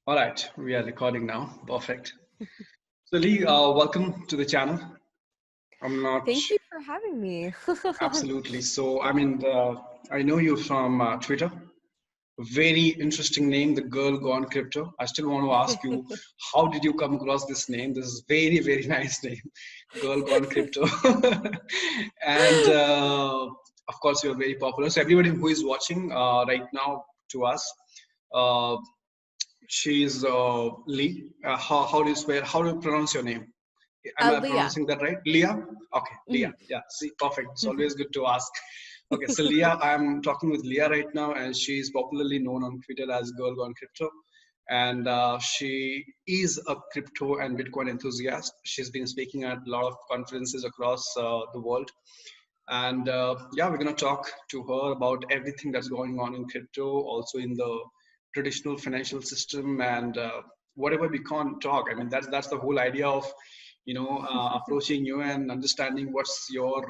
All right, we are recording now. Perfect. So, Lee, welcome to the channel. I'm not Thank you for having me. absolutely. I know you from Twitter. Very interesting name, the girl gone crypto. I still want to ask you, how did you come across this name? This is very, very nice name, girl gone crypto. and of course, you're very popular. So, everybody who is watching right now to us, uh, she's Lee. How do you spell? How do you pronounce your name? Am I Leah. pronouncing that right? Leah? Okay, Leah. Mhm. Yeah, see, perfect. It's always good to ask. Okay, so Leah, I'm talking with Leah right now, and she's popularly known on Twitter as Girl Gone Crypto. And she is a crypto and Bitcoin enthusiast. She's been speaking at a lot of conferences across the world. And yeah, we're going to talk to her about everything that's going on in crypto, also in the traditional financial system, and whatever we can't talk. I mean, that's the whole idea of approaching you and understanding what's your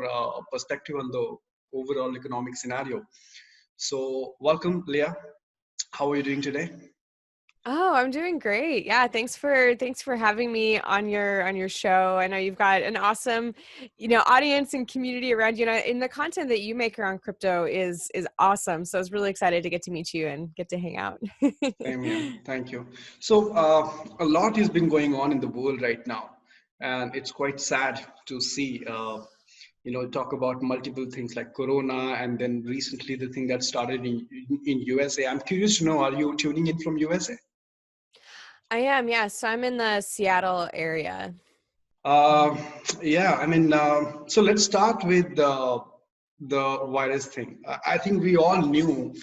perspective on the overall economic scenario. So, welcome, Leah. How are you doing today? Oh, I'm doing great. Yeah, thanks for having me on your show. I know you've got an awesome, audience and community around you. And the content that you make around crypto is awesome. So I was really excited to get to meet you and get to hang out. Same here. Thank you. So, a lot has been going on in the world right now, and it's quite sad to see. Talk about multiple things like Corona, and then recently the thing that started in USA. I'm curious to know, are you tuning in from USA? I am, yeah. So I'm in the Seattle area. Uh, yeah, so let's start with the virus thing. I think we all knew,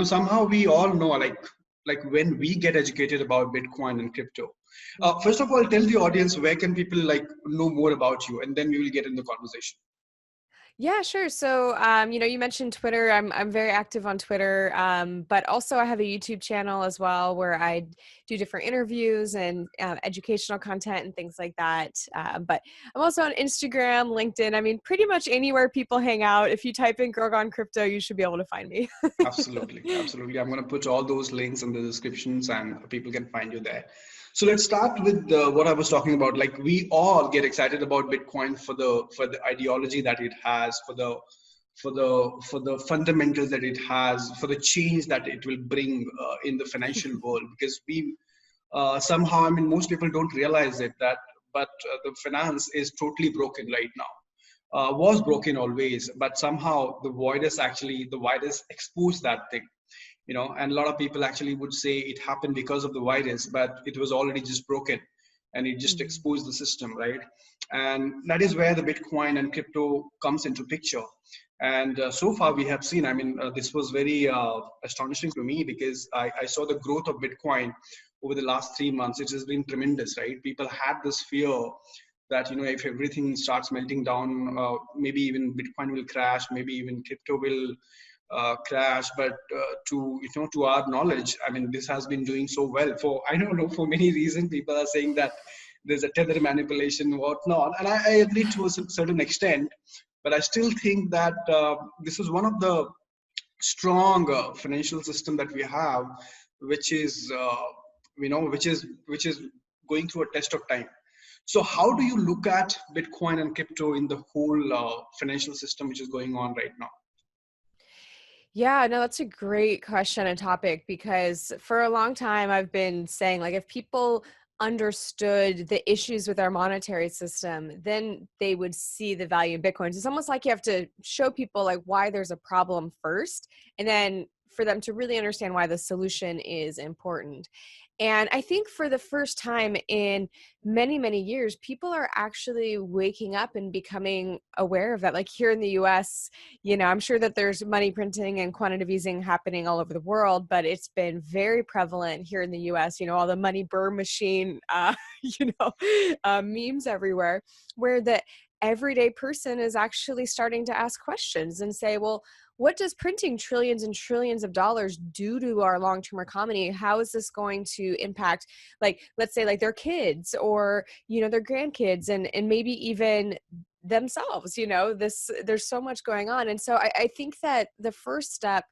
somehow we all know, like when we get educated about Bitcoin and crypto. First of all, tell the audience where can people like know more about you, and then we will get in the conversation. Yeah, sure. So, you mentioned Twitter. I'm very active on Twitter, but also I have a YouTube channel as well where I do different interviews and educational content and things like that. But I'm also on Instagram, LinkedIn. I mean, pretty much anywhere people hang out. If you type in "Girl Gone Crypto," you should be able to find me. Absolutely, absolutely. I'm going to put all those links in the descriptions, and people can find you there. So let's start with what I was talking about. Like we all get excited about Bitcoin for the ideology that it has, for the fundamentals that it has, for the change that it will bring in the financial world. Because we somehow, I mean, most people don't realize it that, but the finance is totally broken right now. Was broken always, but somehow the virus exposed that thing, and a lot of people actually would say it happened because of the virus, but it was already just broken, and it just Mhm. exposed the system, right? And that is where the Bitcoin and crypto comes into picture. And so far we have seen, this was very astonishing to me because I saw the growth of Bitcoin over the last 3 months. It has been tremendous, right? People had this fear that if everything starts melting down, maybe even Bitcoin will crash, maybe even crypto will crash. But to our knowledge, I mean, this has been doing so well. For I don't know, for many reasons, people are saying that there's a tether manipulation, whatnot, and I agree to a certain extent. But I still think that this is one of the strong financial system that we have, which is which is going through a test of time. So how do you look at Bitcoin and crypto in the whole financial system which is going on right now? Yeah, no, that's a great question and topic because for a long time I've been saying, like, if people understood the issues with our monetary system, then they would see the value in Bitcoins. It's almost like you have to show people like why there's a problem first, and then for them to really understand why the solution is important. And I think for the first time in many, many years, people are actually waking up and becoming aware of that. Like here in the US, I'm sure that there's money printing and quantitative easing happening all over the world, but it's been very prevalent here in the US, all the money burn machine, memes everywhere, where the everyday person is actually starting to ask questions and say, well, what does printing trillions and trillions of dollars do to our long-term economy? How is this going to impact, like, let's say, like their kids or, their grandkids and maybe even themselves? There's so much going on. And so I think that the first step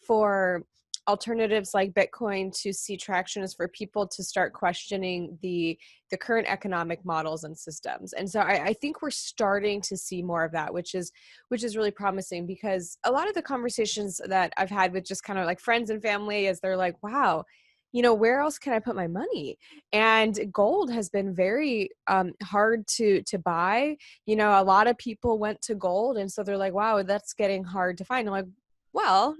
for alternatives like Bitcoin to see traction is for people to start questioning the current economic models and systems. And so I think we're starting to see more of that, which is really promising, because a lot of the conversations that I've had with just kind of like friends and family is they're like, wow, where else can I put my money? And gold has been very hard to buy. A lot of people went to gold, and so they're like, wow, that's getting hard to find. I'm like, well,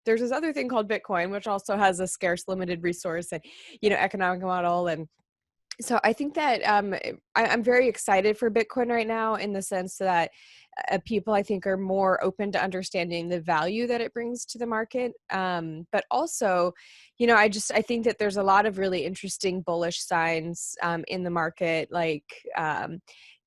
there's this other thing called Bitcoin, which also has a scarce, limited resource and, economic model. And so I think that I'm very excited for Bitcoin right now, in the sense that people, I think, are more open to understanding the value that it brings to the market. But also, I think that there's a lot of really interesting bullish signs in the market. Like, the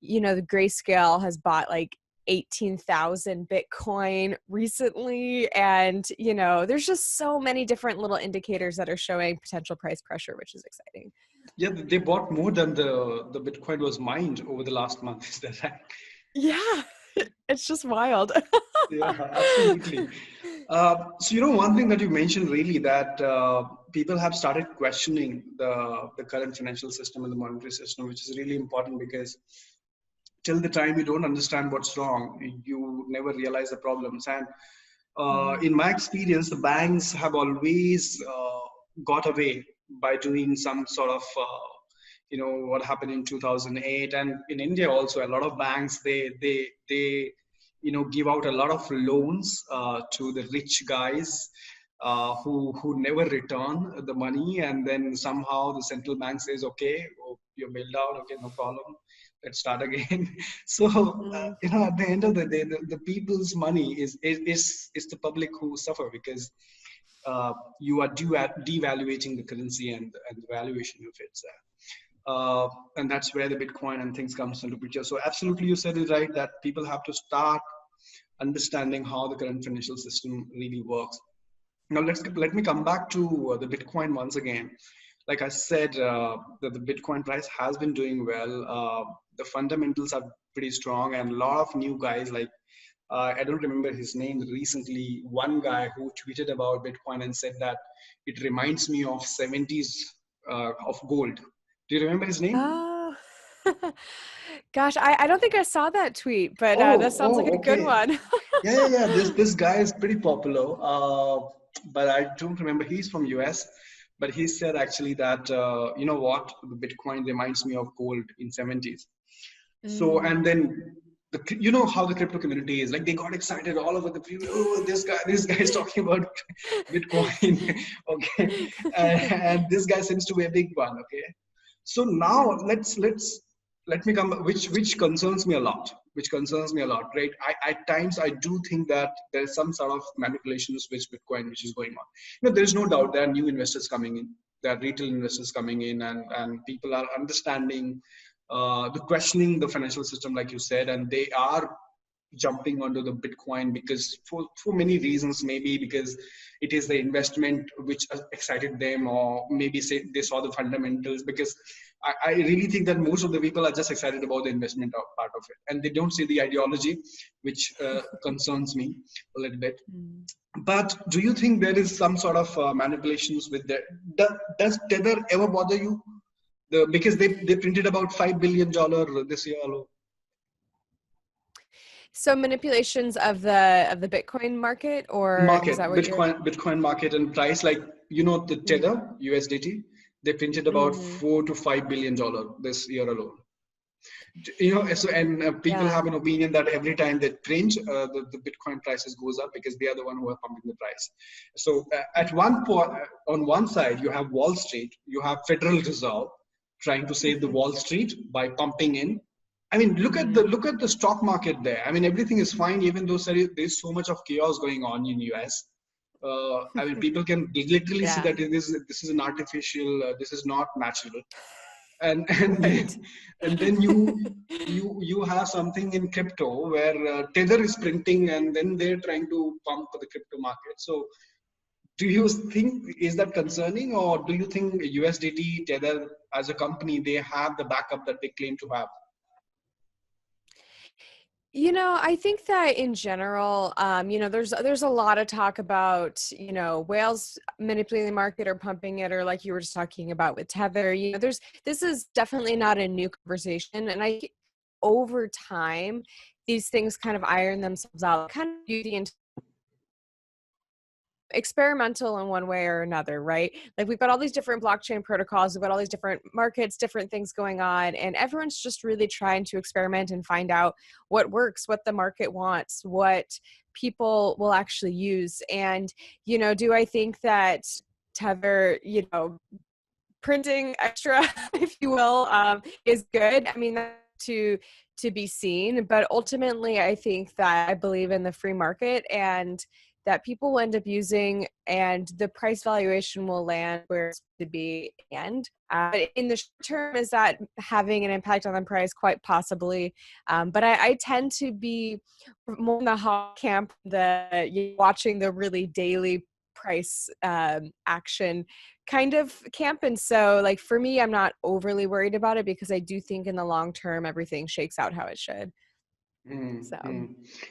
Grayscale has bought like 18,000 Bitcoin recently. And, there's just so many different little indicators that are showing potential price pressure, which is exciting. Yeah, they bought more than the Bitcoin was mined over the last month. Is that right? Yeah, it's just wild. Yeah, absolutely. So, one thing that you mentioned really, that people have started questioning the current financial system and the monetary system, which is really important, because till the time you don't understand what's wrong, you never realize the problems. And in my experience, the banks have always got away by doing some sort of, what happened in 2008, and in India also, a lot of banks, they give out a lot of loans to the rich guys who never return the money, and then somehow the central bank says, okay, oh, you're bailed out, okay, no problem, let's start again. So at the end of the day, the people's money is the public who suffer, because you are devaluating the currency and the valuation of it. And that's where the Bitcoin and things comes into picture. So absolutely, you said it right, that people have to start understanding how the current financial system really works. Now let me come back to the Bitcoin once again. Like I said, the Bitcoin price has been doing well. The fundamentals are pretty strong, and a lot of new guys, like I don't remember his name recently, one guy who tweeted about Bitcoin and said that it reminds me of 70s of gold. Do you remember his name? Oh, gosh, I don't think I saw that tweet, but that sounds like a good Okay. one. Yeah. This guy is pretty popular, but I don't remember. He's from US, but he said actually that you know what, the Bitcoin reminds me of gold in 70s. So, and then you know how the crypto community is, like they got excited all over the people. Oh, this guy is talking about Bitcoin. Okay, and this guy seems to be a big one. Okay, so now let me come, which concerns me a lot, right? At times I do think that there's some sort of manipulations with Bitcoin which is going on. There's no doubt there are new investors coming in, there are retail investors coming in, and people are understanding the questioning the financial system, like you said, and they are jumping onto the Bitcoin because for many reasons, maybe because it is the investment which excited them, or maybe say they saw the fundamentals. Because I really think that most of the people are just excited about the investment part of it, and they don't see the ideology, which concerns me a little bit. But do you think there is some sort of manipulations with that? Does Tether ever bother you? Because they printed about $5 billion this year alone. So manipulations of the Bitcoin market, or is that what you're? Bitcoin market and price, like the Tether USDT, they printed about $4 to $5 billion this year alone. So, and people have an opinion that every time they print, the Bitcoin prices goes up because they are the one who are pumping the price. So at one point, on one side you have Wall Street, you have Federal Reserve trying to save the Wall Street by pumping in. I mean, look at the stock market there. I mean, everything is fine, even though there's so much of chaos going on in US. I mean, people can literally see that this is an artificial. This is not natural. And Right. then you have something in crypto where Tether is printing, and then they're trying to pump the crypto market. So, do you think, is that concerning, or do you think USDT, Tether as a company, they have the backup that they claim to have? I think that in general, there's a lot of talk about, whales manipulating the market or pumping it, or like you were just talking about with Tether. This is definitely not a new conversation, and over time, these things kind of iron themselves out. Kind of beauty and experimental in one way or another, right? Like we've got all these different blockchain protocols, we've got all these different markets, different things going on, and everyone's just really trying to experiment and find out what works, what the market wants, what people will actually use. And, do I think that Tether, printing extra, if you will, is good? I mean, that's to be seen, but ultimately, I think that I believe in the free market and that people will end up using, and the price valuation will land where it's to be. And but in the short term, is that having an impact on the price? Quite possibly. But I tend to be more in the hot camp, watching the really daily price action kind of camp. And so like for me, I'm not overly worried about it because I do think in the long term everything shakes out how it should. So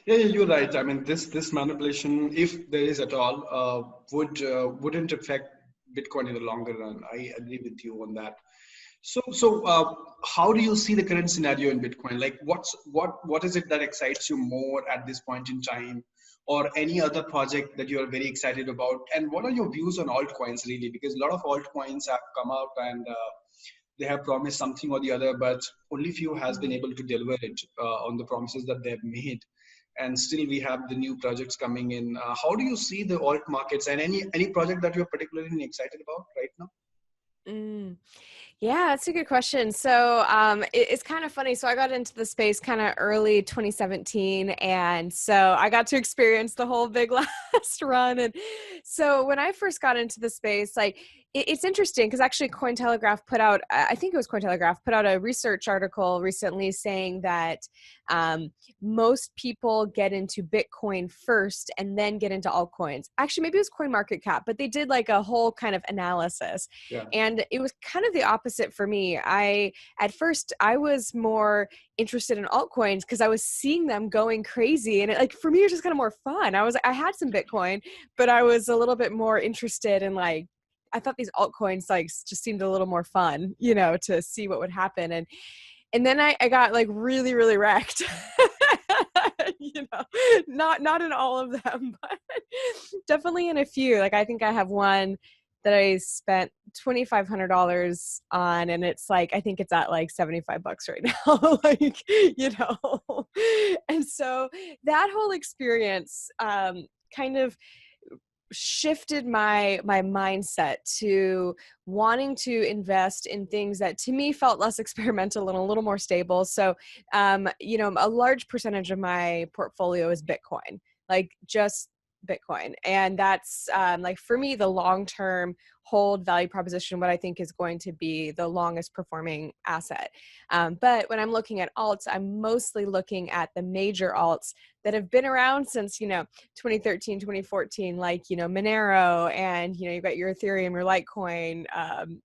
Yeah, you're right. I mean, this manipulation, if there is at all, wouldn't affect Bitcoin in the longer run. I agree with you on that. So, how do you see the current scenario in Bitcoin? Like, what is it that excites you more at this point in time, or any other project that you are very excited about? And what are your views on altcoins, really? Because a lot of altcoins have come out and they have promised something or the other, but only few has been able to deliver it on the promises that they've made. And still, we have the new projects coming in. How do you see the alt markets, and any project that you're particularly excited about right now? mm. Yeah, that's a good question. So it's kind of funny. So I got into the space kind of early 2017. And so I got to experience the whole big last run. And so when I first got into the space, like it's interesting because actually Cointelegraph put out, I think it was Cointelegraph, put out a research article recently saying that most people get into Bitcoin first and then get into altcoins. Actually, maybe it was CoinMarketCap, but they did like a whole kind of analysis. Yeah. And it was kind of the opposite for me. At first I was more interested in altcoins because I was seeing them going crazy, and like for me it was just kind of more fun. I had some Bitcoin, but I was a little bit more interested in like I thought these altcoins like just seemed a little more fun, to see what would happen. And then I got like really, really wrecked. Not in all of them, but definitely in a few. Like I think I have one that I spent $2,500 on, and it's like I think it's at like $75 right now. Like, and so that whole experience kind of shifted my mindset to wanting to invest in things that to me felt less experimental and a little more stable. So a large percentage of my portfolio is Bitcoin, like just Bitcoin. And that's like for me the long-term hold value proposition, what I think is going to be the longest performing asset. But when I'm looking at alts, I'm mostly looking at the major alts that have been around since 2013, 2014, like Monero, and you've got your Ethereum, your Litecoin,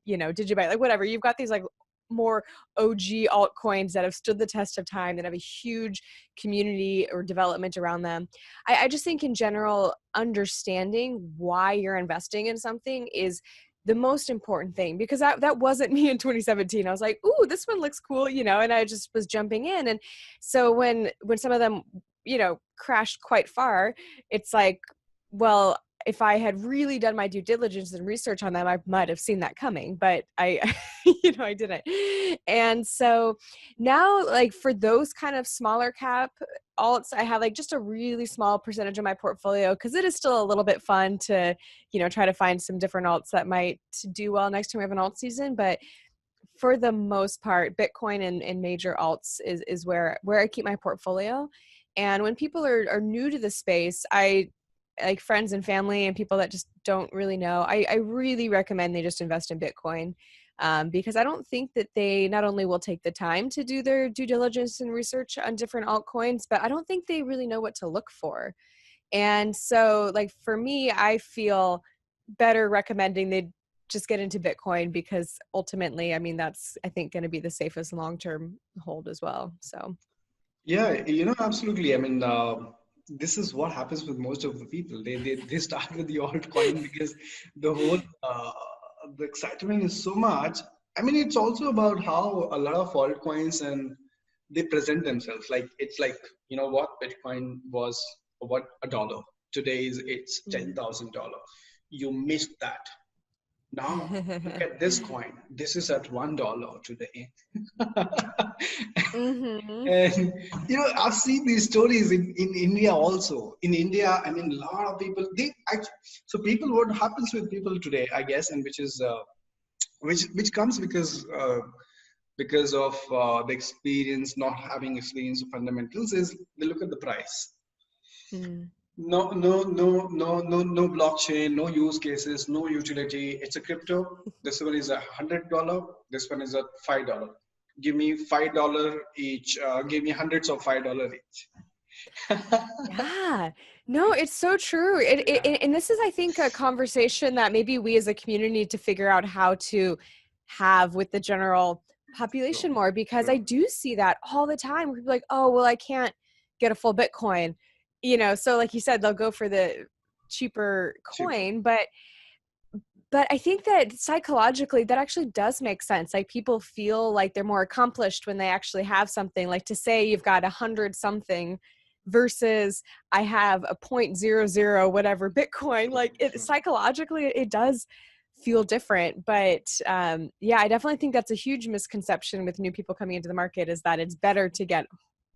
Digibyte, like whatever. You've got these like more OG altcoins that have stood the test of time, that have a huge community or development around them. I just think in general, understanding why you're investing in something is the most important thing, because that wasn't me in 2017. I was like, ooh, this one looks cool, and I just was jumping in. And so when some of them, crashed quite far, it's like, well, if I had really done my due diligence and research on them, I might have seen that coming, but I, I didn't. And so now, like for those kind of smaller cap alts, I have like just a really small percentage of my portfolio because it is still a little bit fun to, try to find some different alts that might do well next time we have an alt season. But for the most part, Bitcoin and major alts is where I keep my portfolio. And when people are new to the space, I like friends and family and people that just don't really know, I really recommend they just invest in Bitcoin, because I don't think that they not only will take the time to do their due diligence and research on different altcoins, but I don't think they really know what to look for. And so like for me, I feel better recommending they just get into Bitcoin, because ultimately, I mean, that's, I think, going to be the safest long-term hold as well. So Yeah, absolutely. I mean, this is what happens with most of the people. They start with the altcoin because the whole the excitement is so much. I mean, it's also about how a lot of altcoins and they present themselves. Like it's like what Bitcoin was what $1. Today is it's $10,000. You missed that. Now look at this coin. This is at $1 today. Hmm. And I've seen these stories in India also. In India, I mean, a lot of people they actually, so people what happens with people today, I guess, and which is which comes because of the experience, not having experience of fundamentals, is they look at the price. Mm. No, no, no, no, no, no blockchain, no use cases, no utility. It's a crypto. This one is $100. This one is a $5. Give me $5 each. Give me hundreds of $5 each. Yeah, no, it's so true. Yeah, And this is, I think, a conversation that maybe we as a community need to figure out how to have with the general true, population more, because I true, do see that all the time. Where people are like, oh, well, I can't get a full Bitcoin, so like you said, they'll go for the cheaper cheaper. coin, but I think that psychologically that actually does make sense. Like people feel like they're more accomplished when they actually have something. Like to say you've got 100 something versus I have a point zero zero whatever Bitcoin. True, Like it true. psychologically it does feel different. But yeah, I definitely think that's a huge misconception with new people coming into the market, is that it's better to get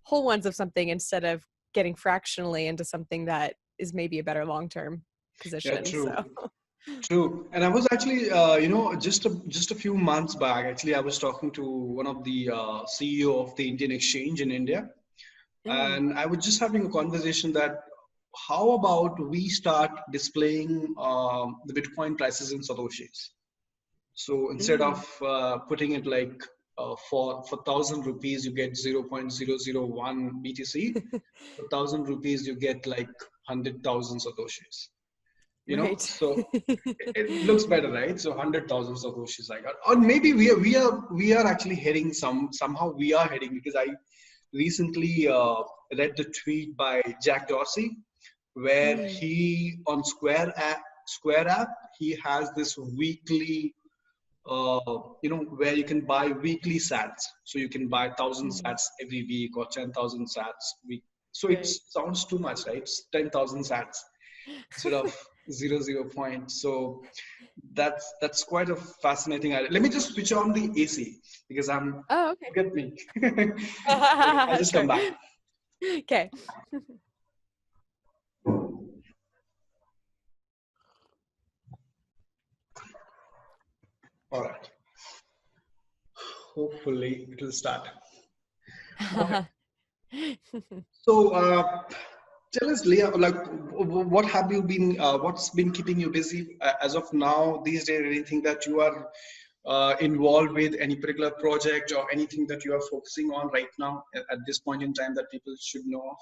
whole ones of something instead of getting fractionally into something that is maybe a better long term Yeah, position. So. true. True. And I was actually, just a few months back, actually, I was talking to one of the CEO of the Indian Exchange in India, Mm, and I was just having a conversation that how about we start displaying the Bitcoin prices in satoshis? So instead of mm. putting it like for 1,000 rupees you get 0.001 BTC, for 1,000 rupees you get like 100,000 satoshis. Right. So it looks better, right? So 100,000 satoshis I got, or maybe we are actually heading somehow we are heading, because I recently read the tweet by Jack Dorsey where Mm, he on Square app he has this weekly where you can buy weekly sats. So you can buy 1,000 mm. sats every week or 10,000 sats week. So it Right. sounds too much, right? It's 10,000 sats instead of 0 point. So that's quite a fascinating idea. Let me just switch on the AC because I'm Oh, okay. forget me. I'll just come Sure. back. Okay. All right. Hopefully it will start. All right. So tell us, Leah, like what have you been, what's been keeping you busy as of now these days? Anything that you are involved with, any particular project or anything that you are focusing on right now at this point in time that people should know of?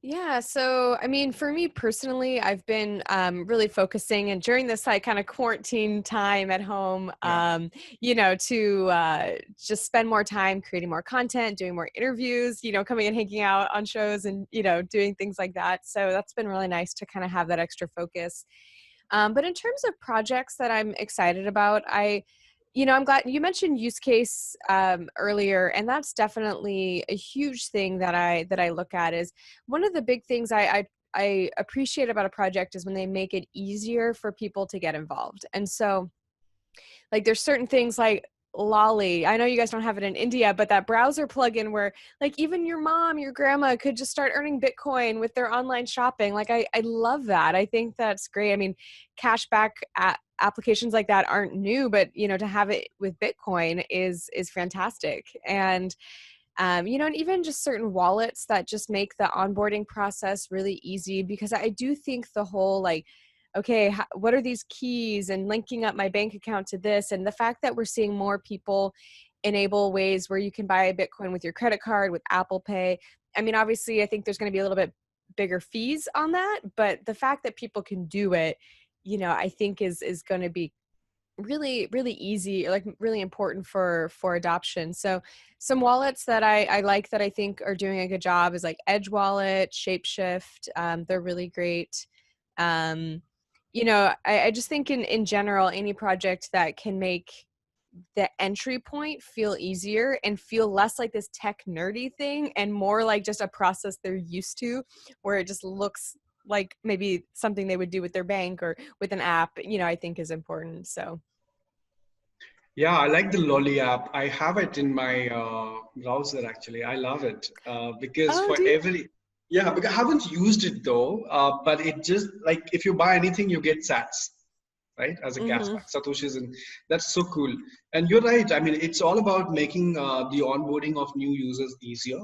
Yeah, so I mean, for me personally, I've been really focusing, and during this like kind of quarantine time at home, Yeah. to just spend more time creating more content, doing more interviews, coming and hanging out on shows, and doing things like that. So that's been really nice to kind of have that extra focus. But in terms of projects that I'm excited about, I'm glad you mentioned use case earlier, and that's definitely a huge thing that I look at. Is one of the big things I appreciate about a project is when they make it easier for people to get involved. And so like there's certain things like Lolly. I know you guys don't have it in India, but that browser plugin where like even your mom, your grandma could just start earning Bitcoin with their online shopping. Like I love that. I think that's great. I mean, cashback applications like that aren't new, but to have it with Bitcoin is fantastic. And and even just certain wallets that just make the onboarding process really easy, because I do think the whole like, okay, what are these keys and linking up my bank account to this, and the fact that we're seeing more people enable ways where you can buy a Bitcoin with your credit card with Apple Pay. I mean, obviously, I think there's going to be a little bit bigger fees on that, but the fact that people can do it, I think is going to be really easy, like really important for adoption. So some wallets that I like that I think are doing a good job is like Edge Wallet, Shapeshift. They're really great. Um, I just think in general, any project that can make the entry point feel easier and feel less like this tech nerdy thing and more like just a process they're used to, where it just looks like maybe something they would do with their bank or with an app, I think is important. So Yeah, I like the Lolly app. I have it in my browser actually. I love it because oh for do you yeah, because I haven't used it though, but it just like if you buy anything, you get sats, right, as a mm-hmm. cashback, Satoshis, and that's so cool. And you're right. I mean, it's all about making the onboarding of new users easier.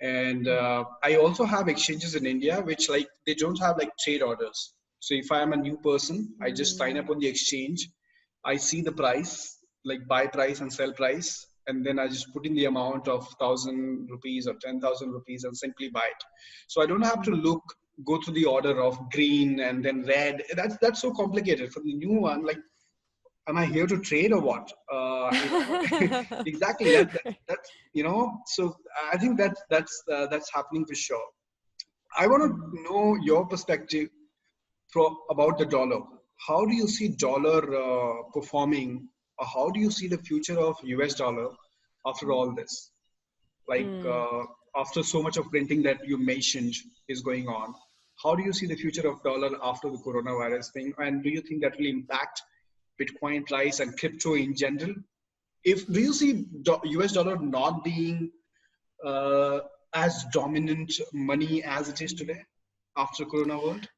And I also have exchanges in India which like they don't have like trade orders. So if I am a new person, I just sign up Mm. on the exchange. I see the price, like buy price and sell price, and then I just put in the amount of 1,000 rupees or 10,000 rupees and simply buy it. So I don't have to go through the order of green and then red. That's so complicated. For the new one, like, am I here to trade or what? Exactly. That's So I think that's happening for sure. I want to know your perspective about the dollar. How do you see dollar performing, or how do you see the future of US dollar after all this? Like Mm. after so much of printing that you mentioned is going on, how do you see the future of dollar after the coronavirus thing? And do you think that will impact Bitcoin price and crypto in general? If do you see US dollar not being uh, as dominant money as it is today after Corona world?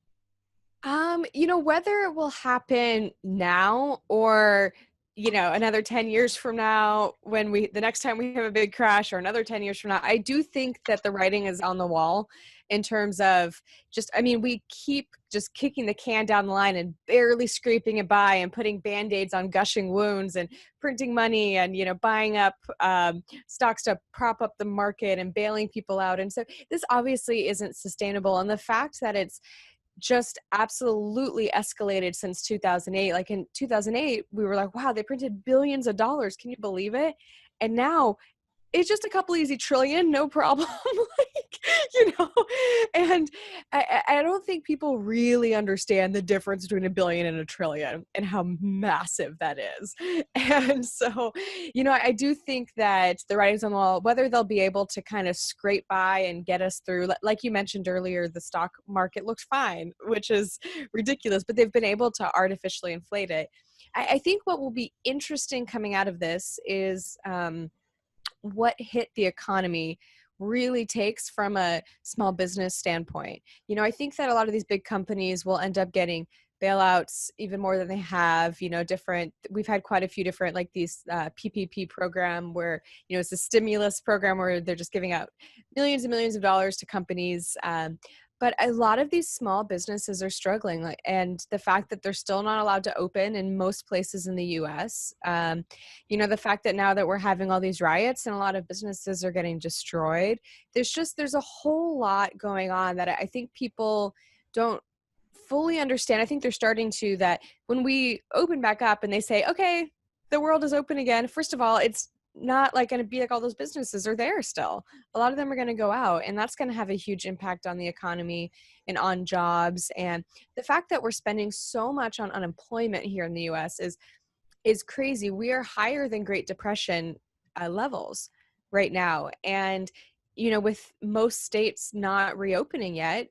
Whether it will happen now or, another 10 years from now, when the next time we have a big crash, or another 10 years from now, I do think that the writing is on the wall in terms of we keep just kicking the can down the line and barely scraping it by and putting band-aids on gushing wounds and printing money and, buying up stocks to prop up the market and bailing people out. And so this obviously isn't sustainable. And the fact that it's just absolutely escalated since 2008. Like in 2008, we were like, wow, they printed billions of dollars. Can you believe it? And now it's just a couple easy trillion, no problem. like, you know, and I don't think people really understand the difference between a billion and a trillion and how massive that is. And so, I do think that the writing's on the wall, whether they'll be able to kind of scrape by and get us through, like you mentioned earlier, the stock market looks fine, which is ridiculous, but they've been able to artificially inflate it. I think what will be interesting coming out of this is, what hit the economy really takes from a small business standpoint. I think that a lot of these big companies will end up getting bailouts even more than they have, we've had quite a few different, like these PPP program where, it's a stimulus program where they're just giving out millions and millions of dollars to companies. But a lot of these small businesses are struggling, and the fact that they're still not allowed to open in most places in the US, the fact that now that we're having all these riots and a lot of businesses are getting destroyed, there's a whole lot going on that I think people don't fully understand. I think they're starting to, that when we open back up and they say, okay, the world is open again, first of all, it's not like going to be like all those businesses are there still. A lot of them are going to go out, and that's going to have a huge impact on the economy and on jobs. And the fact that we're spending so much on unemployment here in the US is crazy. We are higher than Great Depression levels right now. And with most states not reopening yet,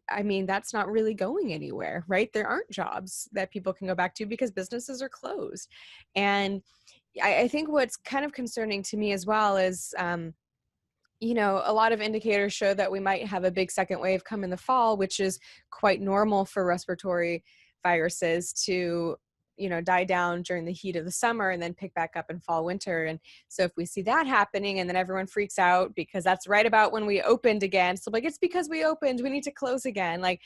that's not really going anywhere, right? There aren't jobs that people can go back to because businesses are closed. And I think what's kind of concerning to me as well is, a lot of indicators show that we might have a big second wave come in the fall, which is quite normal for respiratory viruses to, die down during the heat of the summer and then pick back up in fall, winter. And so if we see that happening and then everyone freaks out because that's right about when we opened again. So like, it's because we opened, we need to close again. Like,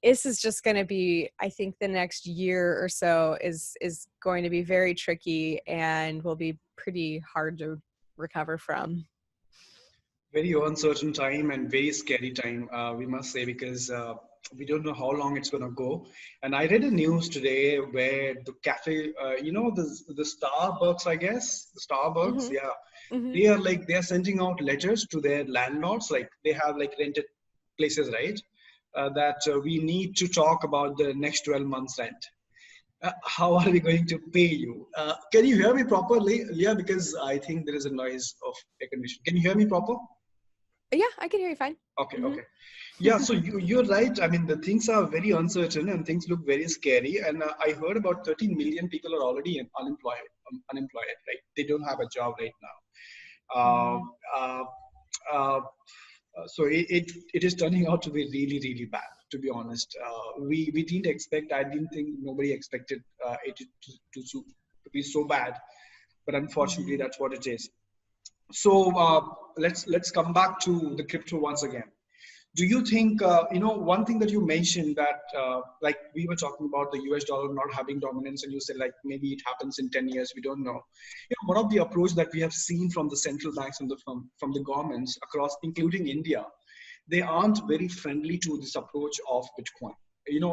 this is just going to be, I think the next year or so is going to be very tricky and will be pretty hard to recover from. Very uncertain time and very scary time, we must say, because We don't know how long it's going to go. And I read a news today where the cafe, the Starbucks, I guess, the Starbucks, Mm-hmm. yeah, Mm-hmm. they are sending out letters to their landlords, like they have like rented places, right? That we need to talk about the next 12 months rent. How are we going to pay you? Can you hear me properly, Leah? Because I think there is a noise of air conditioning. Can you hear me proper? Yeah, I can hear you fine. Okay, Mm-hmm. okay. Yeah, so you're right. I mean, the things are very uncertain and things look very scary. And I heard about 13 million people are already unemployed, right? They don't have a job right now. Mm. Uh, uh, so it is turning out to be really, really bad, to be honest. We didn't expect, I didn't think nobody expected it to be so bad. But unfortunately, Mm-hmm. that's what it is. So let's come back to the crypto once again. Do you think one thing that you mentioned, that like we were talking about the US dollar not having dominance, and you said like maybe it happens in 10 years, we don't know. One of the approach that we have seen from the central banks and from the governments across, including India, they aren't very friendly to this approach of Bitcoin.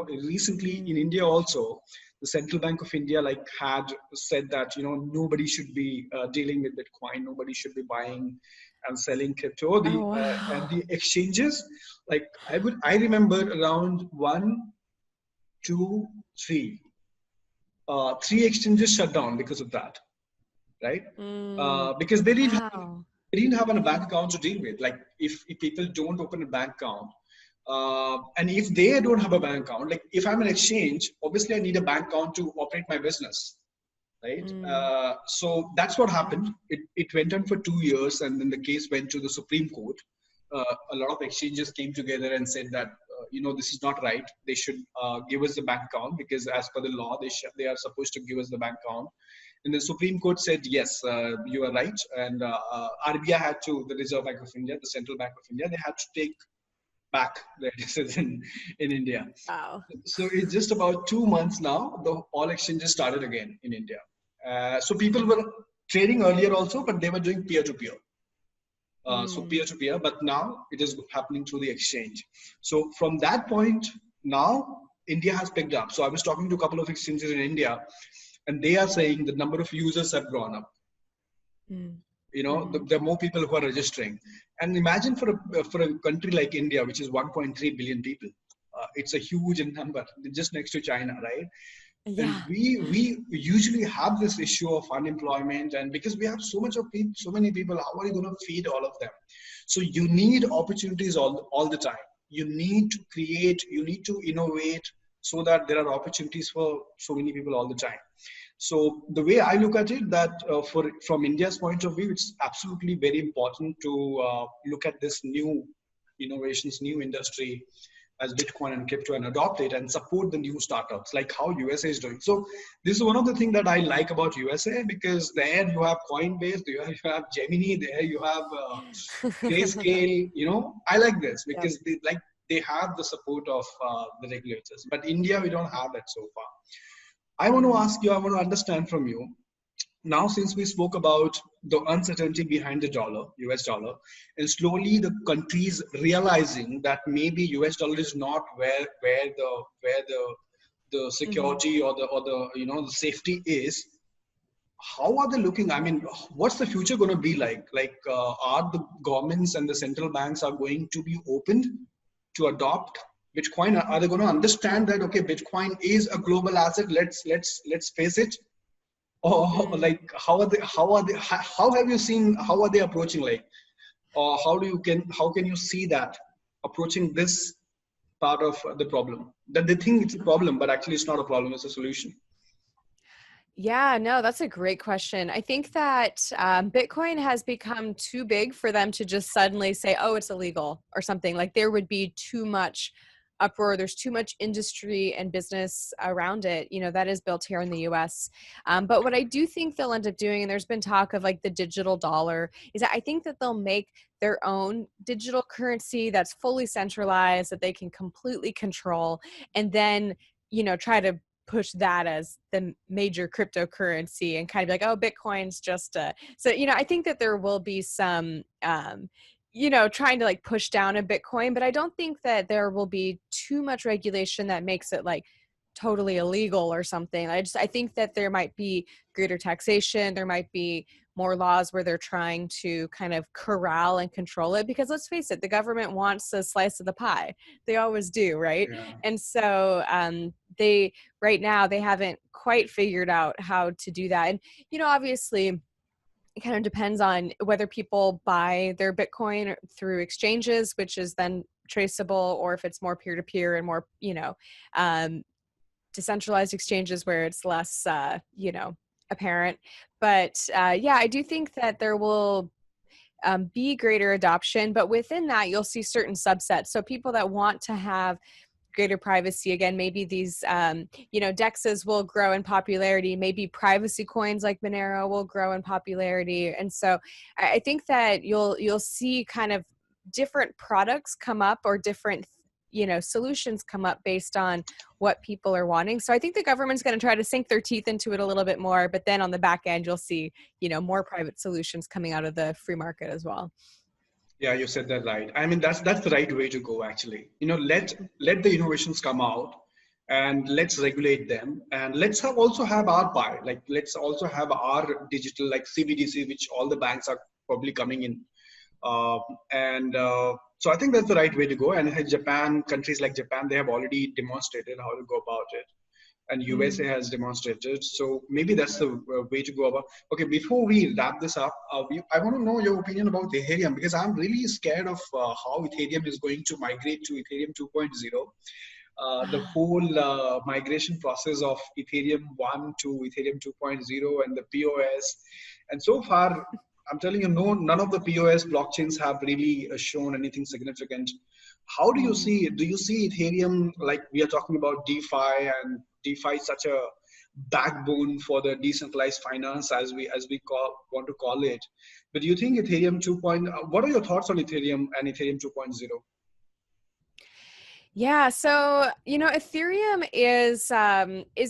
Recently in Mm. India also, the Central Bank of India like had said that nobody should be dealing with Bitcoin, nobody should be buying and selling crypto. The Oh, and wow. the exchanges, like I remember around one, two, three, three exchanges shut down because of that, right? Mm. Because Wow. they didn't have a bank account to deal with. Like if people don't open a bank account, and if they don't have a bank account, like if I'm an exchange, obviously I need a bank account to operate my business, right? Mm. So that's what happened. It went on for 2 years, and then the case went to the Supreme Court. A lot of exchanges came together and said that this is not right. They should give us the bank account, because as per the law, they are supposed to give us the bank account. And the Supreme Court said yes, you are right. And RBI had to, the Reserve Bank of India, the Central Bank of India, they had to take back their decision in India. Wow. So it's just about 2 months now, the all exchanges started again in India. So people were trading earlier also, but they were doing peer to peer. So Mm. peer to peer, but now it is happening through the exchange. So from that point, now India has picked up. So I was talking to a couple of exchanges in India, and they are saying the number of users have gone up. Mm. Mm-hmm. There are more people who are registering. And imagine for a country like India, which is 1.3 billion people, it's a huge number, just next to China, right? And Yeah. we usually have this issue of unemployment, and because we have so much of people, so many people, how are you going to feed all of them? So you need opportunities all the time. You need to create, you need to innovate, so that there are opportunities for so many people all the time. So the way I look at it, that from India's point of view, it's absolutely very important to look at this new innovations, new industry as Bitcoin and crypto, and adopt it and support the new startups, like how USA is doing. So this is one of the things that I like about USA, because there you have Coinbase, there you have Gemini, there you have Grayscale. I like this Yep. because they have the support of the regulators. But India, we don't have that so far. I want to Mm. ask you, I want to understand from you now, since we spoke about the uncertainty behind the dollar, US dollar, and slowly the countries realizing that maybe US dollar is not where the Mm-hmm. security or the the safety is. How are they looking? I mean, what's the future going to be like? Like, are the governments and the central banks are going to be opened to adopt Bitcoin? Are they going to understand that okay, Bitcoin is a global asset? Let's face it. Or Mm. like how have you seen, how are they approaching, like, or how can you see that approaching this part of the problem, that they think it's a problem but actually it's not a problem, it's a solution? Yeah, no, that's a great question. I think that Bitcoin has become too big for them to just suddenly say, oh, it's illegal or something. Like there would be too much uproar. There's too much industry and business around it, that is built here in the US. But what I do think they'll end up doing, and there's been talk of like the digital dollar, is that I think that they'll make their own digital currency that's fully centralized, that they can completely control, and then try to push that as the major cryptocurrency and kind of be like, oh, Bitcoin's just a, so I think that there will be some trying to like push down a Bitcoin, but I don't think that there will be too much regulation that makes it like totally illegal or something. I think that there might be greater taxation. There might be more laws where they're trying to kind of corral and control it, because let's face it, the government wants a slice of the pie. They always do, right? Yeah. And so they right now they haven't quite figured out how to do that. And obviously it kind of depends on whether people buy their Bitcoin through exchanges, which is then traceable, or if it's more peer-to-peer and more, um, decentralized exchanges where it's less, apparent. But yeah, I do think that there will be greater adoption, but within that, you'll see certain subsets. So people that want to have greater privacy, again, maybe these dexes will grow in popularity, maybe privacy coins like Monero will grow in popularity. And so I think that you'll see kind of different products come up, or different solutions come up based on what people are wanting. So I think the government's going to try to sink their teeth into it a little bit more, but then on the back end you'll see more private solutions coming out of the free market as well. Yeah, you said that right. I mean, that's the right way to go, actually. Let the innovations come out, and let's regulate them, and let's also have our pie. Like, let's also have our digital, like CBDC, which all the banks are probably coming in. And so I think that's the right way to go. And countries like Japan, they have already demonstrated how to go about it. And USA has demonstrated. So maybe that's the way to go about. Okay, before we wrap this up, I want to know your opinion about Ethereum, because I'm really scared of how Ethereum is going to migrate to Ethereum 2.0. The whole migration process of Ethereum 1 to Ethereum 2.0 and the POS. And so far, I'm telling you, none of the POS blockchains have really shown anything significant. How do you see it? Do you see Ethereum, like we are talking about DeFi, and DeFi is such a backbone for the decentralized finance, as we want to call it. But do you think Ethereum 2.0, what are your thoughts on Ethereum and Ethereum 2.0? Yeah, so Ethereum is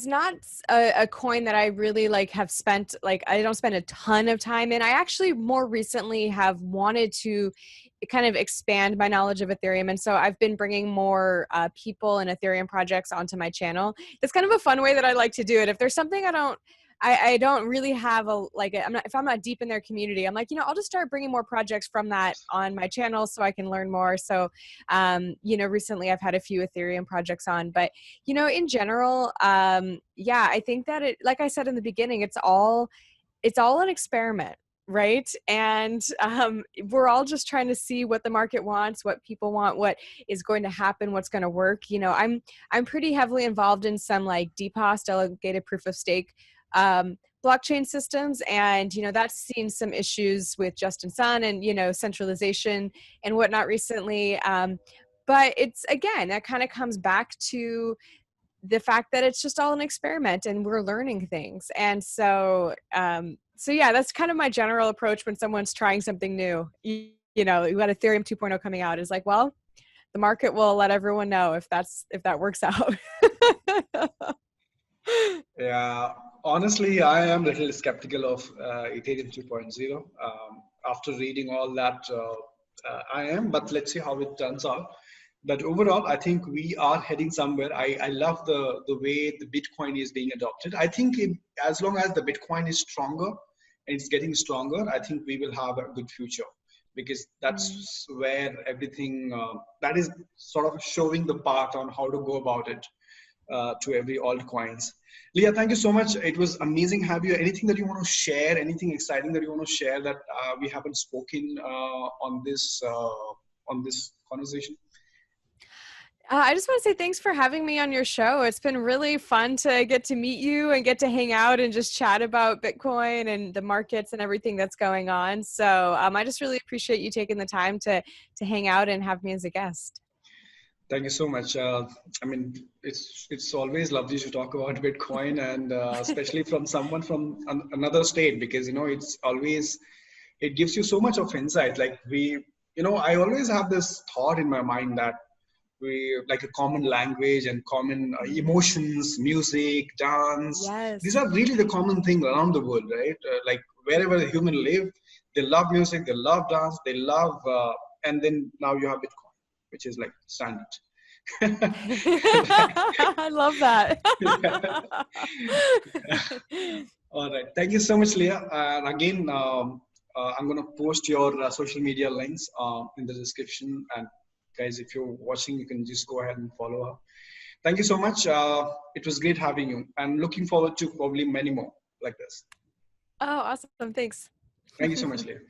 not a coin that I really have spent, I don't spend a ton of time in. I actually more recently have wanted to kind of expand my knowledge of Ethereum, and so I've been bringing more people and Ethereum projects onto my channel. It's kind of a fun way that I like to do it. If there's something I don't really have if I'm not deep in their community, I'm like, I'll just start bringing more projects from that on my channel so I can learn more. So, recently I've had a few Ethereum projects on, but, in general, yeah, I think that like I said in the beginning, it's all an experiment, right? And we're all just trying to see what the market wants, what people want, what is going to happen, what's going to work. I'm pretty heavily involved in some DPoS, delegated proof of stake, blockchain systems, and that's seen some issues with Justin Sun and centralization and whatnot recently, but it's, again, that kind of comes back to the fact that it's just all an experiment and we're learning things. And so yeah, that's kind of my general approach when someone's trying something new. You got Ethereum 2.0 coming out, is like, well, the market will let everyone know if that works out. Yeah, honestly, I am a little skeptical of Ethereum 2.0. After reading all that, I am, but let's see how it turns out. But overall, I think we are heading somewhere. I love the way the Bitcoin is being adopted. I think as long as the Bitcoin is stronger and it's getting stronger, I think we will have a good future, because that's where everything, that is sort of showing the path on how to go about it to every altcoins. Leah, thank you so much. It was amazing have you. Anything that you want to share, anything exciting that you want to share that we haven't spoken on this conversation? I just want to say thanks for having me on your show. It's been really fun to get to meet you and get to hang out and just chat about Bitcoin and the markets and everything that's going on. So I just really appreciate you taking the time to hang out and have me as a guest. Thank you so much. I mean, it's always lovely to talk about Bitcoin, and especially from someone from another state, because it gives you so much of insight. Like I always have this thought in my mind that we like a common language and common emotions, music, dance. Yes. These are really the common thing around the world, right? Like wherever the human live, they love music, they love dance, they love and then now you have Bitcoin, which is like standard. I love that. All right. Thank you so much, Leah. And again, I'm going to post your social media links in the description. And guys, if you're watching, you can just go ahead and follow her. Thank you so much. It was great having you, and looking forward to probably many more like this. Oh, awesome. Thanks. Thank you so much, Leah.